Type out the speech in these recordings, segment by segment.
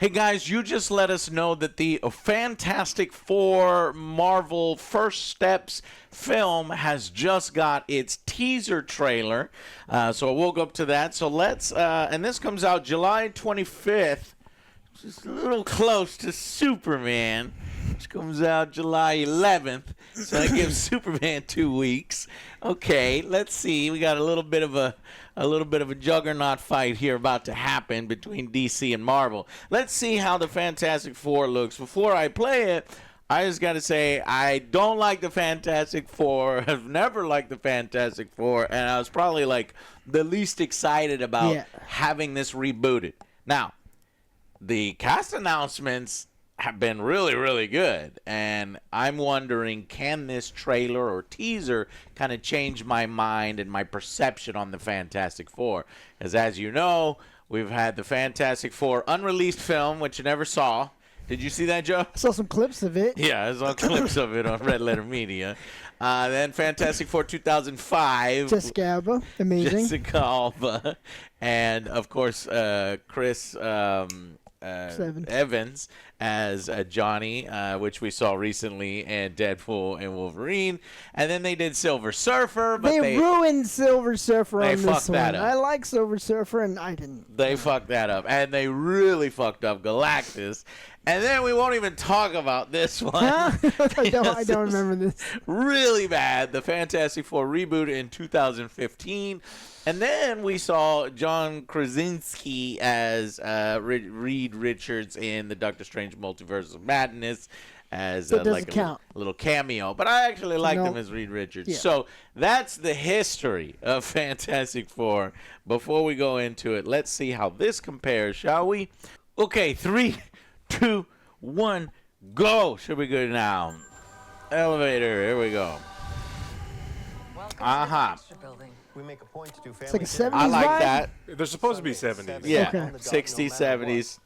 Hey guys, you just let us know that the Fantastic Four Marvel First Steps film has just got its teaser trailer. So we'll go up to that. So let's, and this comes out July 25th, just a little close to Superman, which comes out July 11th. So that gives Superman 2 weeks. Okay, let's see. We got a little bit of a juggernaut fight here about to happen between DC and Marvel. Let's see how the Fantastic Four looks. Before I play it, I just got to say I don't like the Fantastic Four. I've never liked the Fantastic Four, and I was probably like the least excited about having this rebooted. Now, the cast announcements have been really, really good, and I'm wondering, can this trailer or teaser kind of change my mind and my perception on the Fantastic Four? Because as you know, we've had the Fantastic Four unreleased film, which you never saw. Did you see that, Joe? I saw some clips of it. Yeah, I saw clips of it on Red Letter Media. Then Fantastic Four 2005. Jessica Alba, amazing. Jessica Alba. And, of course, Chris Evans as Johnny, which we saw recently in Deadpool and Wolverine. And then they did Silver Surfer. But they ruined Silver Surfer on this one. That up. I like Silver Surfer, and I didn't. They fucked that up. And they really fucked up Galactus. And then we won't even talk about this one. Huh? I don't remember this. Really bad. The Fantastic Four reboot in 2015. And then we saw John Krasinski as Reed Richards in the Doctor Strange Multiverse of Madness as like a little cameo. But I actually liked him as Reed Richards. Yeah. So that's the history of Fantastic Four. Before we go into it, let's see how this compares, shall we? Okay, 3, 2, 1, go. Should be good now. Elevator, here we go. We make a point to do family. It's like a 70s I like vibe? that. They're supposed to be 70s. Yeah, Okay. 60s, 70s.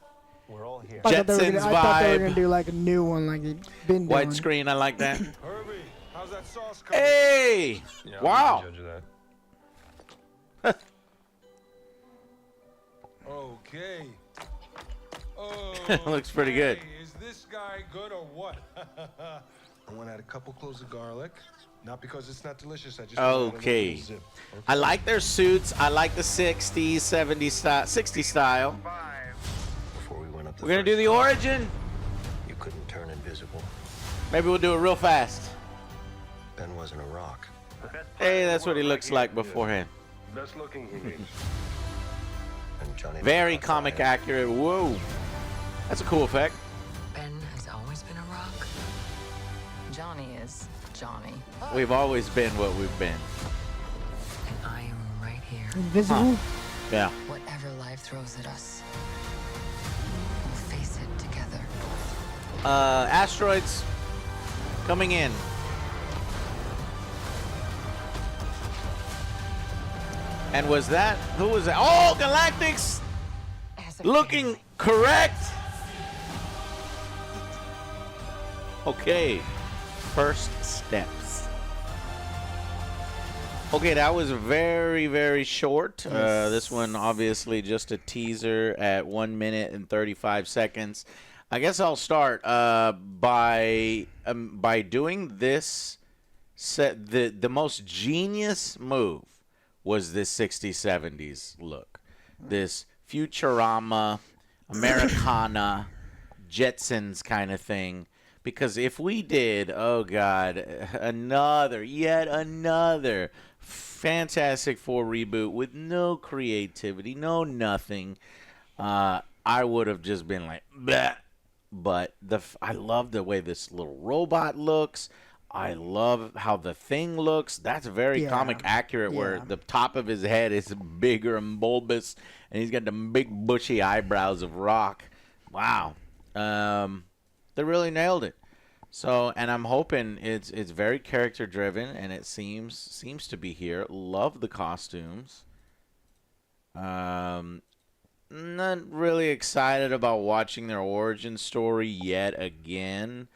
We're all here. I Jetsons thought they were vibe. going to do like a new one like they've been doing. Widescreen, I like that. Herbie, how's that sauce coming? Hey! Yeah, Wow. Judge of that. Okay. Oh, Looks pretty good. Is this guy good or what? I want to add a couple cloves of garlic. Not because it's not delicious. I just Okay. zip. I like their suits. I like the 60s, 70s style, 60s style. Before we went up We're going to do the origin. you couldn't turn invisible. Maybe we'll do it real fast. Ben wasn't a rock. Hey, that's what he looks like beforehand. Best looking he is. And Johnny Very was comic outside. accurate. Whoa. That's a cool effect. Ben has always been a rock. Johnny is Johnny. We've always been what we've been. And I am right here. Invisible? Yeah. Whatever life throws at us, we'll face it together. Asteroids coming in. And was that, who was that? Oh, Galactics As a looking family. correct. Okay, first steps. Okay, that was very, very short. This one obviously just a teaser at 1 minute and 35 seconds. I guess I'll start by doing this. The most genius move was this 60s, 70s look. This Futurama, Americana, Jetsons kind of thing. Because if we did, oh God, yet another Fantastic Four reboot with no creativity, no nothing, I would have just been like, bleh. But I love the way this little robot looks. I love how the Thing looks. That's very comic accurate, where the top of his head is bigger and bulbous, and he's got the big bushy eyebrows of rock. Wow. They really nailed it. So, and I'm hoping it's very character driven, and it seems to be here. Love the costumes. Not really excited about watching their origin story yet again,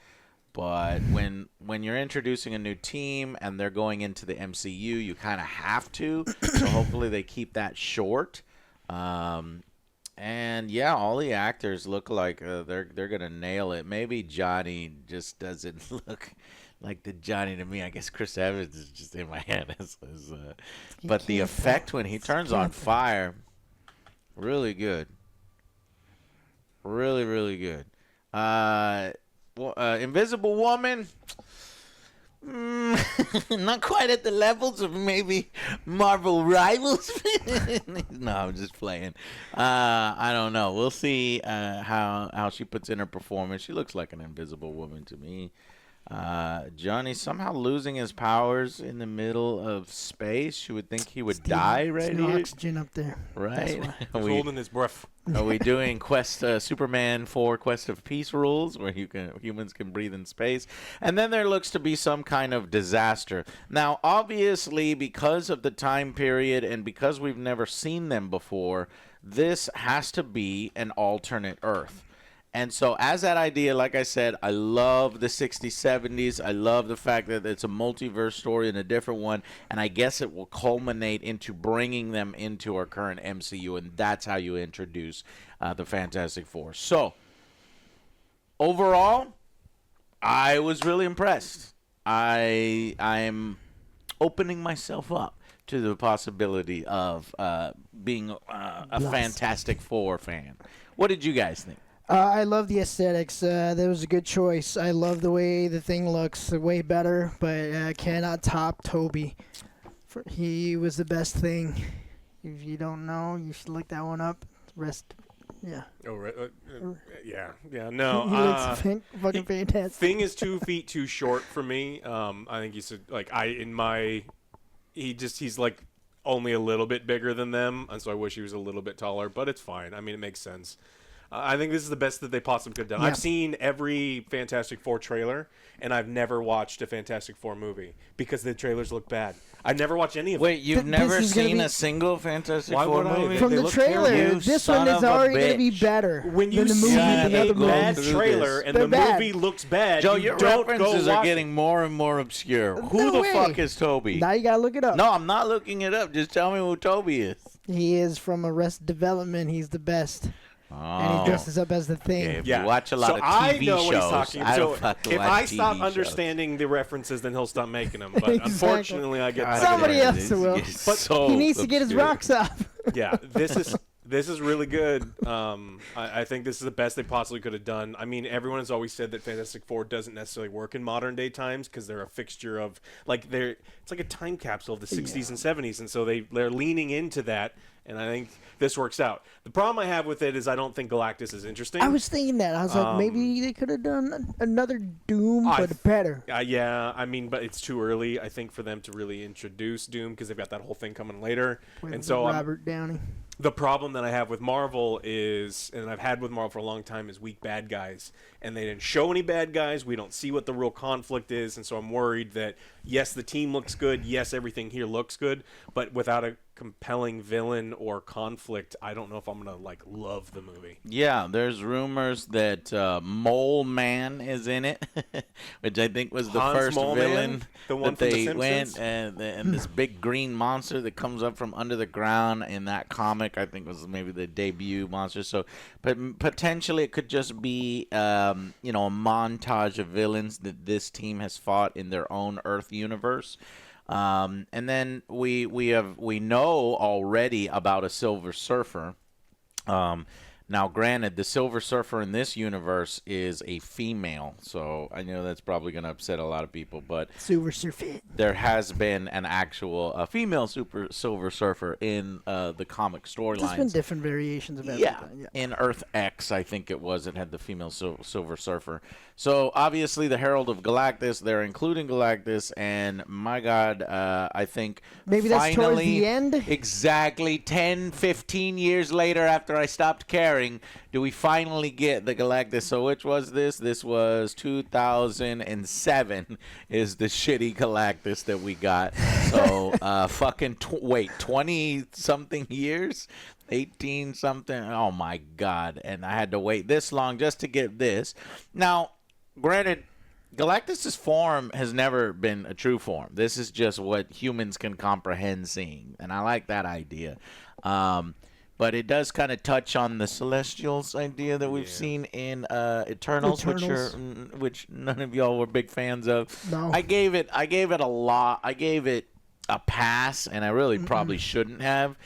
but when you're introducing a new team and they're going into the MCU, you kind of have to. So hopefully they keep that short. And yeah, all the actors look like they're gonna nail it. Maybe Johnny just doesn't look like the Johnny to me. I guess Chris Evans is just in my head. But the effect when he turns on fire, really good. Really, really good. Invisible Woman. Not quite at the levels of maybe Marvel rivals. No, I'm just playing. I don't know. We'll see how she puts in her performance. She looks like an Invisible Woman to me. Johnny somehow losing his powers in the middle of space. You would think he would die right no here. oxygen up there. Right? He's holding his breath. Are we doing Superman 4 Quest of Peace rules where humans can breathe in space? And then there looks to be some kind of disaster. Now, obviously, because of the time period and because we've never seen them before, this has to be an alternate Earth. And so as that idea, like I said, I love the 60s, 70s. I love the fact that it's a multiverse story and a different one. And I guess it will culminate into bringing them into our current MCU. And that's how you introduce the Fantastic Four. So overall, I was really impressed. I'm opening myself up to the possibility of being a Fantastic Four fan. What did you guys think? I love the aesthetics. That was a good choice. I love the way the thing looks, way better, but cannot top Toby. He was the best thing. If you don't know, you should look that one up. Yeah. Oh, right. Yeah. No. He looks fucking fantastic. Thing is 2 feet too short for me. I think he's he's like only a little bit bigger than them, and so I wish he was a little bit taller. But it's fine. I mean, it makes sense. I think this is the best that they possibly could have done. Yeah. I've seen every Fantastic Four trailer, and I've never watched a Fantastic Four movie because the trailers look bad. I've never watched any of them. Wait, you've This never is gonna seen be- a single Fantastic Why Four would I? movie? From They the look trailer, terrible. this You one son is of a already going to be bitch. better When you than the see movie Yeah, and the a other bad movies. trailer and They're the bad. movie looks bad, Joe, you your don't references go are watch getting more and more obscure. Who No the way. fuck is Toby? Now you got to look it up. No, I'm not looking it up. Just tell me who Toby is. He is from Arrested Development. He's the best. And Oh. he dresses up as the Thing. Okay, Yeah, you watch a lot so of I TV know shows. what he's talking I about. don't So fucking if watch I TV stop shows. understanding the references, then he'll stop making them. But Exactly. unfortunately, I get God, Somebody it else is- will. it's But so He needs to get his obscure. rocks up. Yeah, this is really good. I think this is the best they possibly could have done. I mean, everyone has always said that Fantastic Four doesn't necessarily work in modern day times because they're a fixture of it's like a time capsule of the 60s and 70s, and so they're leaning into that. And I think this works out. The problem I have with it is I don't think Galactus is interesting. I was thinking that. I was like, maybe they could have done another Doom, but better. Yeah, I mean, but it's too early, I think, for them to really introduce Doom because they've got that whole thing coming later. And so Robert Downey. the problem that I have with Marvel is, and I've had with Marvel for a long time, is weak bad guys. And they didn't show any bad guys. We don't see what the real conflict is. And so I'm worried that, yes, the team looks good. Yes, everything here looks good. But without a compelling villain or conflict, I don't know if I'm going to, love the movie. Yeah, there's rumors that Mole Man is in it, which I think was the Hans first Mole Man? villain The one that from The they went Simpsons? and this big green monster that comes up from under the ground in that comic. I think was maybe the debut monster. So, but potentially it could just be a montage of villains that this team has fought in their own Earth universe. And then we know already about a Silver Surfer. Now, granted, the Silver Surfer in this universe is a female, so I know that's probably going to upset a lot of people, but Silver Surfer. there has been an actual female Silver Surfer in the comic There's been storylines. different variations of Yeah, everything. Yeah. in Earth X, I think it was, it had the female Silver Surfer. So, obviously, the Herald of Galactus, they're including Galactus, and my God, I think Maybe that's towards finally, the end? exactly 10, 15 years later after I stopped caring, do we finally get the Galactus. So, which was this? This was 2007 is the shitty Galactus that we got. So, 20-something years? 18-something? Oh, my God. And I had to wait this long just to get this. Now, granted, Galactus's form has never been a true form. This is just what humans can comprehend seeing. And I like that idea. but it does kind of touch on the Celestials idea that we've seen in Eternals, which none of y'all were big fans of. No. I gave it a lot. I gave it a pass, and I really probably shouldn't have,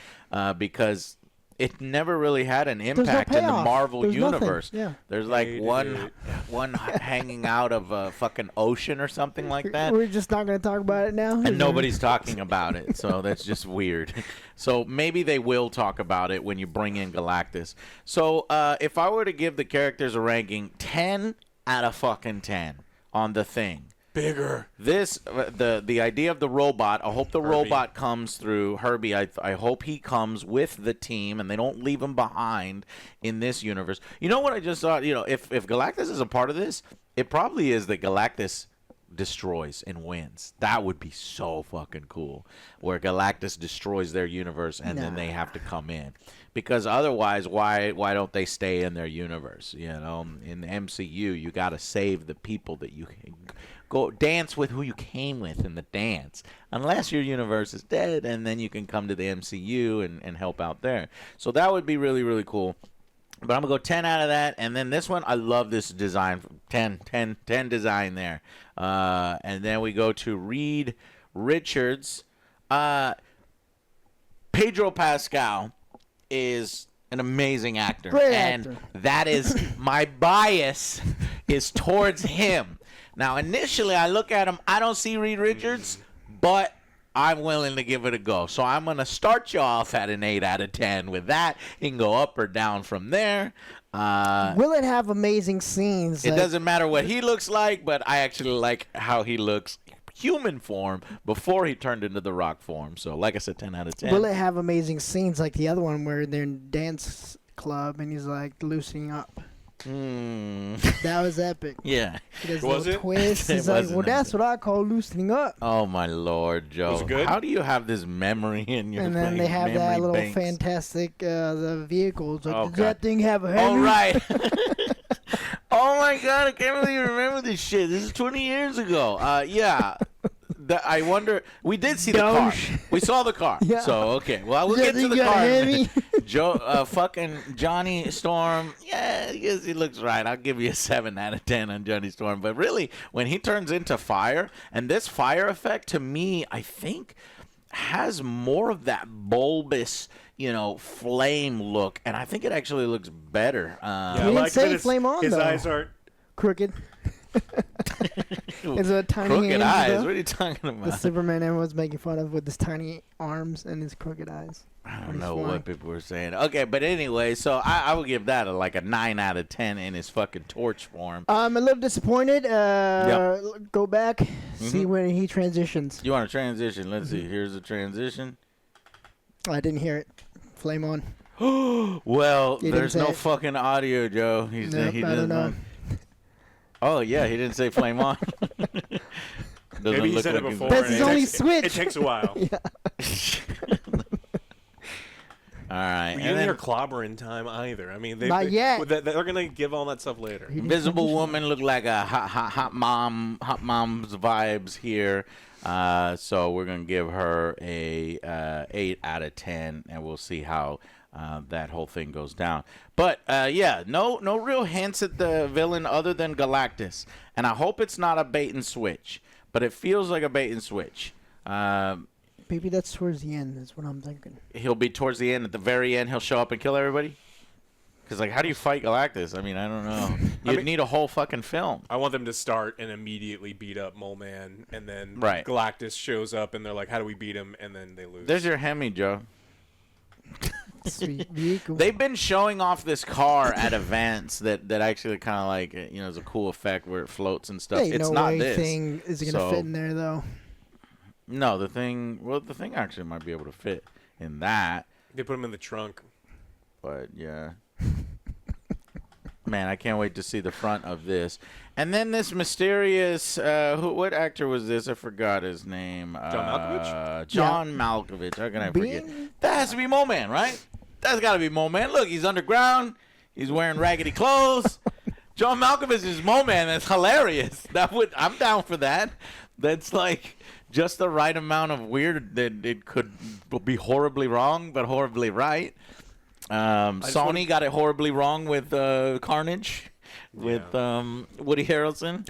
because it never really had an impact in the Marvel universe. Yeah. There's like one hanging out of a fucking ocean or something like that. We're just not going to talk about it now. And nobody's talking about it, so that's just weird. So maybe they will talk about it when you bring in Galactus. So if I were to give the characters a ranking, 10 out of fucking 10 on the Thing. Bigger. This the idea of the robot. I hope the robot comes through. Herbie, I hope he comes with the team and they don't leave him behind in this universe. You know what I just thought? You know, if Galactus is a part of this, it probably is that Galactus destroys and wins. That would be so fucking cool. Where Galactus destroys their universe and then they have to come in. Because otherwise, why don't they stay in their universe? You know, in the MCU, you got to save the people that you can go dance with, who you came with in the dance. Unless your universe is dead, and then you can come to the MCU and help out there. So that would be really, really cool. But I'm going to go 10 out of that. And then this one, I love this design. 10 design there. And then we go to Reed Richards. Pedro Pascal is an amazing actor. Great and actor. That is my bias is towards him. Now, initially, I look at him. I don't see Reed Richards, but I'm willing to give it a go. So I'm going to start you off at an 8 out of 10 with that. You can go up or down from there. Will it have amazing scenes? It doesn't matter what he looks like, but I actually like how he looks human form before he turned into the Rock form. So, like I said, 10 out of 10. Will it have amazing scenes like the other one where they're in dance club and he's like loosening up? That was epic. Yeah. There's Was little it? twist. It He's like, wasn't well, that's what I call loosening up. Oh, my Lord, Joe. Was it good? How do you have this memory in your And then they have that memory little banks? fantastic the vehicles. Like, Oh, does God. that thing have a head? Oh, right. Oh, my God. I can't believe you remember this shit. This is 20 years ago. Yeah. I wonder. We did see the car. We saw the car. Yeah. So, okay. Well, we'll Does get that to the thing got car. heavy? Joe, fucking Johnny Storm. Yeah, I guess he looks right. I'll give you a 7 out of 10 on Johnny Storm. But really, when he turns into fire, and this fire effect, to me, I think, has more of that bulbous, flame look. And I think it actually looks better. Yeah, He I didn't like say that his, flame on, his though. eyes aren't. Crooked. It's a tiny Crooked hands, eyes. though. What are you talking The about? Superman everyone's making fun of with his tiny arms and his crooked eyes. I when don't he's know flying. what people were saying. Okay, but anyway, so I would give that a 9 out of 10 in his fucking torch form. I'm a little disappointed. Go back, see when he transitions. You want to transition? Let's see. Here's the transition. I didn't hear it. Flame on. Well, You didn't there's say no it. fucking audio, Joe. He Nope, I don't know. Oh, yeah, he didn't say flame on. Doesn't Maybe he look said it like before. That's and his it only takes- switch. It takes a while. All right. You And didn't then hear clobber in time either. I mean, Not yet. They're gonna give all that stuff later. He didn't Invisible transition. Woman looked like a hot mom's vibes here. So we're going to give her a 8 out of 10, and we'll see how that whole thing goes down. But, yeah, no real hints at the villain other than Galactus. And I hope it's not a bait and switch, but it feels like a bait and switch. Maybe that's towards the end, is what I'm thinking. He'll be towards the end. At the very end, he'll show up and kill everybody? Because, how do you fight Galactus? I mean, I don't know. You'd need a whole fucking film. I want them to start and immediately beat up Mole Man, and then Right. Galactus shows up, and they're like, "How do we beat him?" And then they lose. There's your Hemi, Joe. Sweet vehicle. They've been showing off this car at events that actually kind of like, is a cool effect where it floats and stuff. Ain't It's no not way this. thing is going to So- fit in there, though. No, the thing actually might be able to fit in that, They put him in the trunk. but yeah. Man, I can't wait to see the front of this. And then this mysterious, what actor was this? I forgot his name. John Malkovich? John Malkovich. How can I forget? Being- That has to be Mole Man, right? That's got to be Mole Man. Look, he's underground. He's wearing raggedy clothes. John Malkovich is Mole Man. That's hilarious. I'm down for that. That's like just the right amount of weird that it could be horribly wrong, but horribly right. Sony got it horribly wrong with Carnage, with Woody Harrelson.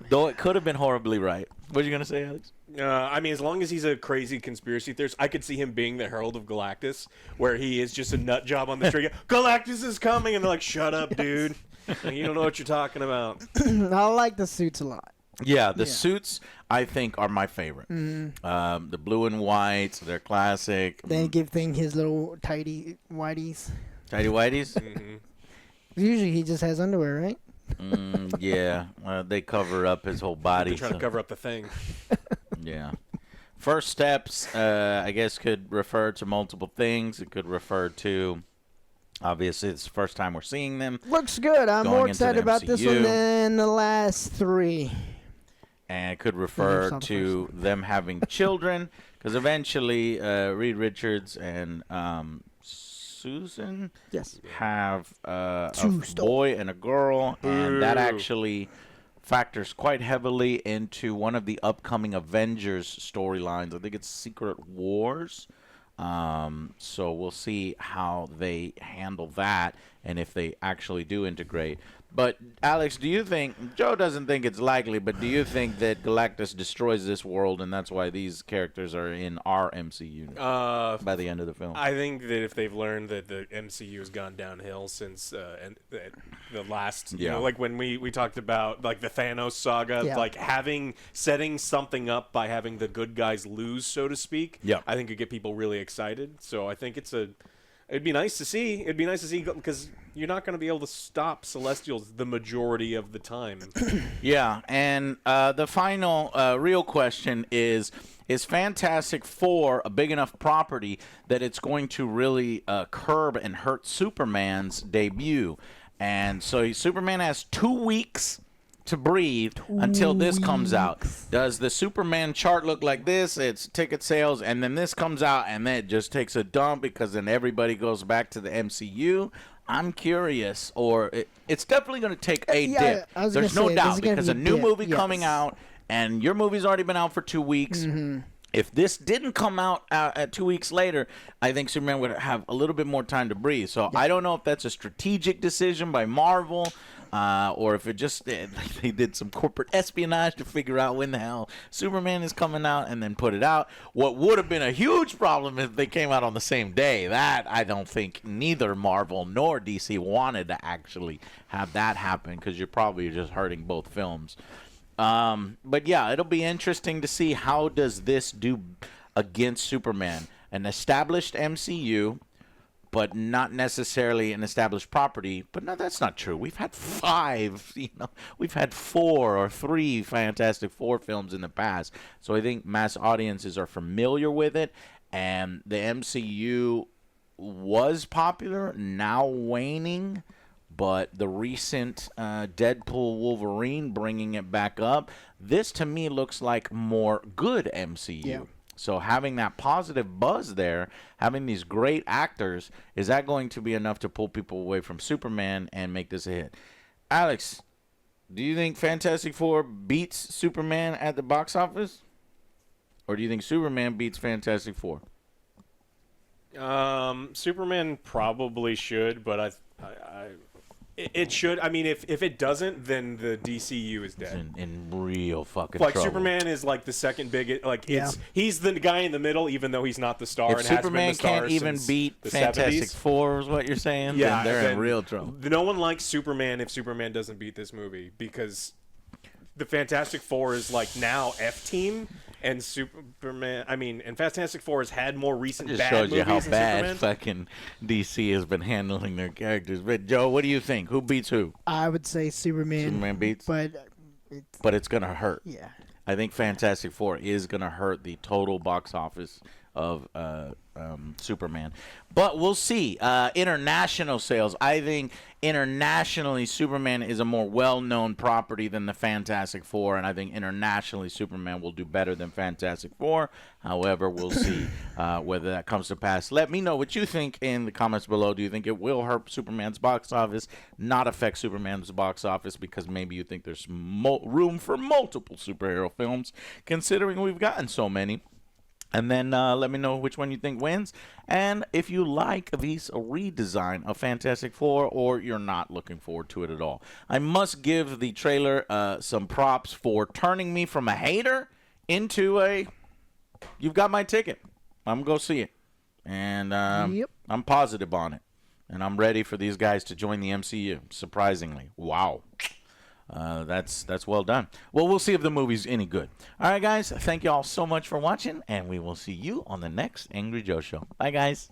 Though it could have been horribly right. What are you gonna say, Alex? I mean, as long as he's a crazy conspiracy theorist, I could see him being the Herald of Galactus, where he is just a nut job on the trigger. Galactus is coming, and they're like, "Shut up, dude! Like, you don't know what you're talking about." I like the suits a lot. Yeah, the suits I think are my favorite. The blue and whites, they're classic. Then give Thing his little tidy whiteys. Tidy whities. Usually he just has underwear, right? Yeah, they cover up his whole body. They're trying to cover up the Thing. Yeah. First steps, I guess, could refer to multiple things. It could refer to, obviously, it's the first time we're seeing them. Looks good. I'm Going more into excited the about this MCU. one than the last three. And it could refer something to them having children, because eventually Reed Richards and Susan Yes. have a Two boy and a girl, and that Ooh. actually factors quite heavily into one of the upcoming Avengers storylines. I think it's Secret Wars. So we'll see how they handle that and if they actually do integrate. But, Alex, do you think, Joe doesn't think it's likely, but do you think that Galactus destroys this world and that's why these characters are in our MCU by the end of the film? I think that if they've learned that the MCU has gone downhill since the last, you know, like when we talked about like the Thanos saga, like setting something up by having the good guys lose, so to speak. Yeah. I think it'd get people really excited. So I think it'd be nice to see. It'd be nice to see because you're not going to be able to stop Celestials the majority of the time. Yeah, and the final real question is Fantastic Four a big enough property that it's going to really curb and hurt Superman's debut? And so Superman has 2 weeks to breathe until this comes out. Does the Superman chart look like this? It's ticket sales, and then this comes out, and then it just takes a dump because then everybody goes back to the MCU. I'm curious, or it's definitely going to take a dip. I was There's gonna no say, doubt there's gonna because be a new dip, movie yes. coming out, and your movie's already been out for 2 weeks. If this didn't come out at 2 weeks later, I think Superman would have a little bit more time to breathe. So I don't know if that's a strategic decision by Marvel, or if it just they did some corporate espionage to figure out when the hell Superman is coming out and then put it out. What would have been a huge problem if they came out on the same day. That I don't think neither Marvel nor DC wanted to actually have that happen because you're probably just hurting both films. But yeah, it'll be interesting to see how does this do against Superman, an established MCU, but not necessarily an established property. But no, that's not true. We've had 5, we've had 4 or 3 Fantastic Four films in the past. So I think mass audiences are familiar with it, and the MCU was popular, now waning. But the recent Deadpool Wolverine bringing it back up, this to me looks like more good MCU. Yeah. So having that positive buzz there, having these great actors, is that going to be enough to pull people away from Superman and make this a hit? Alex, do you think Fantastic Four beats Superman at the box office? Or do you think Superman beats Fantastic Four? Superman probably should, but it should. I mean, if it doesn't, then the DCU is dead. In real fucking Like trouble. Superman is like the second biggest. Like Yeah. he's the guy in the middle, even though he's not the star. If and hasn't been Superman the star can't even since beat the Fantastic 70s. Four, is what you're saying? Yeah, then they're in then real trouble. No one likes Superman if Superman doesn't beat this movie because the Fantastic Four is like now F team. And Superman, and Fantastic Four has had more recent Just bad shows you how movies than bad Superman. fucking DC has been handling their characters. But Joe, what do you think? Who beats who? I would say Superman. Superman beats, But but it's gonna hurt. yeah. I think Fantastic Four is gonna hurt the total box office of Superman. But we'll see. International sales. I think internationally, Superman is a more well-known property than the Fantastic Four, and I think internationally, Superman will do better than Fantastic Four. However, we'll see whether that comes to pass. Let me know what you think in the comments below. Do you think it will hurt Superman's box office, not affect Superman's box office, because maybe you think there's room for multiple superhero films, considering we've gotten so many? And then let me know which one you think wins. And if you like this redesign of Fantastic Four or you're not looking forward to it at all. I must give the trailer some props for turning me from a hater into a, you've got my ticket. I'm going to go see it. And Yep. I'm positive on it. And I'm ready for these guys to join the MCU, surprisingly. Wow. That's well done. Well, we'll see if the movie's any good. All right, guys. Thank you all so much for watching, and we will see you on the next Angry Joe Show. Bye, guys.